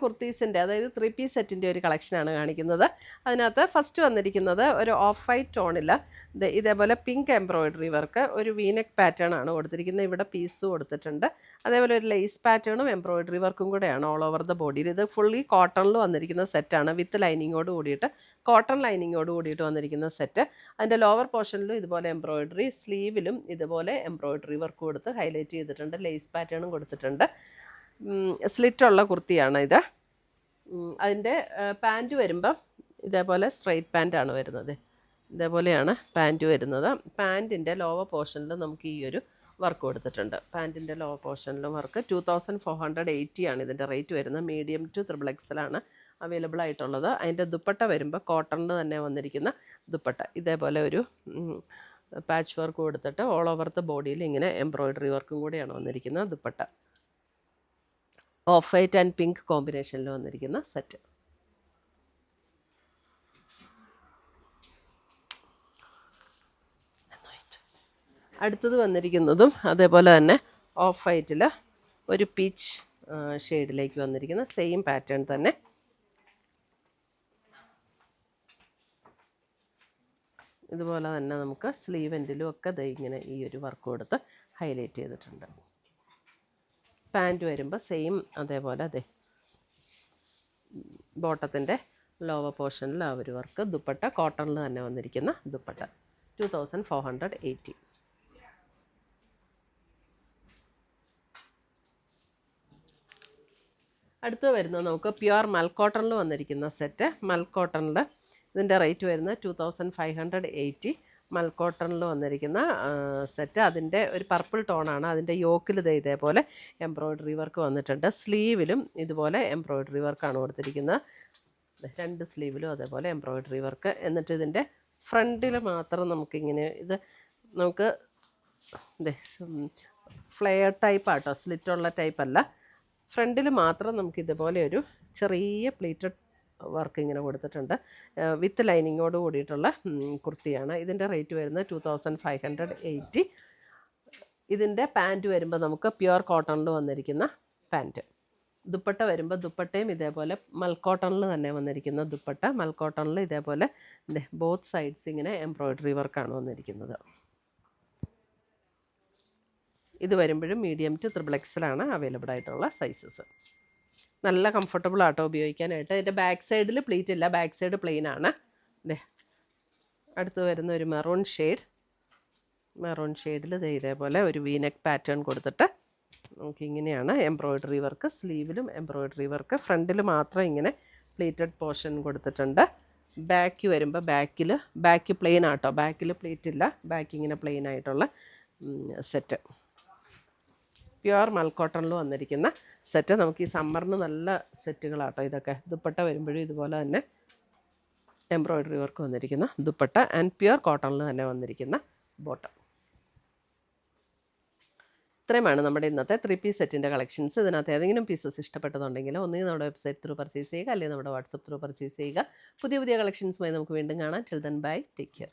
കുർത്തീസിൻ്റെ അതായത് 3 പീസ് സെറ്റിൻ്റെ ഒരു കളക്ഷനാണ് കാണിക്കുന്നത്. അതിനകത്ത് ഫസ്റ്റ് വന്നിരിക്കുന്നത് ഒരു ഓഫ് വൈറ്റ് ടോണിൽ ഇതേപോലെ പിങ്ക് എംബ്രോയിഡറി വർക്ക്, ഒരു വീനെക്ക് പാറ്റേൺ ആണ് കൊടുത്തിരിക്കുന്നത്. ഇവിടെ പീസ് കൊടുത്തിട്ടുണ്ട്. അതേപോലെ ഒരു ലേസ് പാറ്റേണും എംബ്രോയിഡറി വർക്കും കൂടെയാണ് ഓൾ ഓവർ ദ ബോഡിയിൽ. ഇത് ഫുള്ളി കോട്ടണിൽ വന്നിരിക്കുന്ന സെറ്റാണ്, വിത്ത് ലൈനിങ്ങോട് കൂടിയിട്ട്, കോട്ടൺ ലൈനിങ്ങോട് കൂടിയിട്ട് വന്നിരിക്കുന്ന സെറ്റ്. അതിൻ്റെ ലോവർ പോർഷനിലും ഇതുപോലെ എംബ്രോയിഡറി, സ്ലീവിലും ഇതുപോലെ എംബ്രോയിഡറി വർക്ക് കൊടുത്ത് ഹൈലൈറ്റ് ചെയ്തിട്ടുണ്ട്. ലേസ് പാറ്റേണും കൊടുത്തിട്ടുണ്ട്. സ്ലിറ്റുള്ള കുർത്തിയാണ് ഇത്. അതിൻ്റെ പാൻറ്റ് വരുമ്പം ഇതേപോലെ സ്ട്രെയിറ്റ് പാൻറ്റാണ് വരുന്നത്. ഇതേപോലെയാണ് പാൻറ്റ് വരുന്നത്. പാൻറ്റിൻ്റെ ലോവർ പോർഷനിൽ നമുക്ക് ഈ ഒരു വർക്ക് കൊടുത്തിട്ടുണ്ട്. പാൻറ്റിൻ്റെ ലോവർ പോർഷനിലും വർക്ക്. 2480 ആണ് ഇതിൻ്റെ റേറ്റ് വരുന്നത്. മീഡിയം ടു XXL ആണ് അവൈലബിൾ ആയിട്ടുള്ളത്. അതിൻ്റെ ദുപ്പട്ട വരുമ്പോൾ കോട്ടണിൽ തന്നെ വന്നിരിക്കുന്ന ദുപ്പട്ട, ഇതേപോലെ ഒരു പാച്ച് വർക്ക് കൊടുത്തിട്ട് ഓൾ ഓവർ ദ ബോഡിയിൽ ഇങ്ങനെ എംബ്രോയിഡറി വർക്കും കൂടിയാണ് വന്നിരിക്കുന്നത്. Dupatta off white and pink കോമ്പിനേഷനിൽ വന്നിരിക്കുന്ന സെറ്റ്. അടുത്തത് വന്നിരിക്കുന്നതും അതേപോലെ തന്നെ ഓഫ് വൈറ്റിൽ ഒരു പീച്ച് ഷെയ്ഡിലേക്ക് വന്നിരിക്കുന്ന സെയിം പാറ്റേൺ തന്നെ. ഇതുപോലെ തന്നെ നമുക്ക് സ്ലീവ് എൻഡിലും ഒക്കെ ഇങ്ങനെ ഈ ഒരു വർക്ക് കൊടുത്ത് ഹൈലൈറ്റ് ചെയ്തിട്ടുണ്ട്. പാൻറ്റ് വരുമ്പോൾ സെയിം അതേപോലെ ബോട്ടത്തിൻ്റെ ലോവർ പോർഷനിൽ ആ ഒരു വർക്ക്. ദുപ്പട്ട കോട്ടണിൽ തന്നെ വന്നിരിക്കുന്ന ദുപ്പട്ട 2480. അടുത്ത് വരുന്നത് നമുക്ക് പ്യുവർ മൽക്കോട്ടണിൽ വന്നിരിക്കുന്ന സെറ്റ്. മൽക്കോട്ടണിൽ ഇതിൻ്റെ റേറ്റ് വരുന്നത് 2580. മൽക്കോട്ടണിൽ വന്നിരിക്കുന്ന സെറ്റ്. അതിൻ്റെ ഒരു പർപ്പിൾ ടോണാണ്. അതിൻ്റെ യോക്കിൽ ഇതേപോലെ എംബ്രോയിഡറി വർക്ക് വന്നിട്ടുണ്ട്. സ്ലീവിലും ഇതുപോലെ എംബ്രോയിഡറി വർക്കാണ് കൊടുത്തിരിക്കുന്നത്. 2 സ്ലീവിലും അതേപോലെ എംബ്രോയിഡറി വർക്ക്. എന്നിട്ട് ഇതിൻ്റെ ഫ്രണ്ടിൽ മാത്രം നമുക്കിങ്ങനെ ഇത് നമുക്ക് ഫ്ലെയർ ടൈപ്പാട്ടോ, സ്ലിറ്റുള്ള ടൈപ്പല്ല. ഫ്രണ്ടിൽ മാത്രം നമുക്ക് ഇതുപോലെ ഒരു ചെറിയ പ്ലീറ്റഡ് വർക്ക് ഇങ്ങനെ കൊടുത്തിട്ടുണ്ട്. വിത്ത് ലൈനിങ്ങോട് കൂടിയിട്ടുള്ള കുർത്തിയാണ്. ഇതിൻ്റെ റേറ്റ് വരുന്നത് 2580. ഇതിൻ്റെ പാൻറ്റ് വരുമ്പോൾ നമുക്ക് പ്യുവർ കോട്ടണിൽ വന്നിരിക്കുന്ന പാൻറ്റ്. ദുപ്പട്ട വരുമ്പോൾ ദുപ്പട്ടയും ഇതേപോലെ മൽക്കോട്ടണിൽ തന്നെ വന്നിരിക്കുന്ന ദുപ്പട്ട. മൽക്കോട്ടണിൽ ഇതേപോലെ ബോത്ത് സൈഡ്സ് ഇങ്ങനെ എംബ്രോയിഡറി വർക്കാണ് വന്നിരിക്കുന്നത്. ഇത് വരുമ്പോഴും മീഡിയം ടു XXL ആണ് അവൈലബിൾ ആയിട്ടുള്ള സൈസസ്. നല്ല കംഫർട്ടബിൾ ആട്ടോ ഉപയോഗിക്കാനായിട്ട്. ഇതിൻ്റെ ബാക്ക് സൈഡിൽ പ്ലീറ്റ് ഇല്ല, ബാക്ക് സൈഡ് പ്ലെയിൻ ആണ്. അടുത്ത് വരുന്ന ഒരു മെറൂൺ ഷെയ്ഡിൽ ഇതേപോലെ ഒരു വീനെക്ക് പാറ്റേൺ കൊടുത്തിട്ട് നമുക്കിങ്ങനെയാണ് എംബ്രോയിഡറി വർക്ക്. സ്ലീവിലും എംബ്രോയിഡറി വർക്ക്. ഫ്രണ്ടിൽ മാത്രം ഇങ്ങനെ പ്ലീറ്റഡ് പോർഷൻ കൊടുത്തിട്ടുണ്ട്. ബാക്ക് വരുമ്പോൾ ബാക്ക് പ്ലെയിൻ ആട്ടോ, ബാക്കിൽ പ്ലീറ്റ് ഇല്ല, ബാക്ക് ഇങ്ങനെ പ്ലെയിൻ ആയിട്ടുള്ള സെറ്റ്. പ്യുവർ മൽക്കോട്ടണിൽ വന്നിരിക്കുന്ന സെറ്റ്. നമുക്ക് ഈ സമ്മറിന് നല്ല സെറ്റുകളാട്ടോ ഇതൊക്കെ. ദുപ്പട്ട വരുമ്പോഴും ഇതുപോലെ തന്നെ എംബ്രോയിഡറി വർക്ക് വന്നിരിക്കുന്ന ദുപ്പട്ട ആൻഡ് പ്യുവർ കോട്ടണിൽ തന്നെ വന്നിരിക്കുന്ന ബോട്ടം. ഇത്രയുമാണ് നമ്മുടെ ഇന്നത്തെ 3 പീസ് സെറ്റിൻ്റെ കളക്ഷൻസ്. ഇതിനകത്ത് ഏതെങ്കിലും പീസസ് ഇഷ്ടപ്പെട്ടതുണ്ടെങ്കിൽ ഒന്നുകിൽ നമ്മുടെ വെബ്സൈറ്റ് ത്രൂ പർച്ചേസ് ചെയ്യുക, അല്ലെങ്കിൽ നമ്മുടെ വാട്സപ്പ് ത്രൂ പർച്ചേസ് ചെയ്യുക. പുതിയ കളക്ഷൻസുമായി നമുക്ക് വീണ്ടും കാണാം. Till then bye, take care.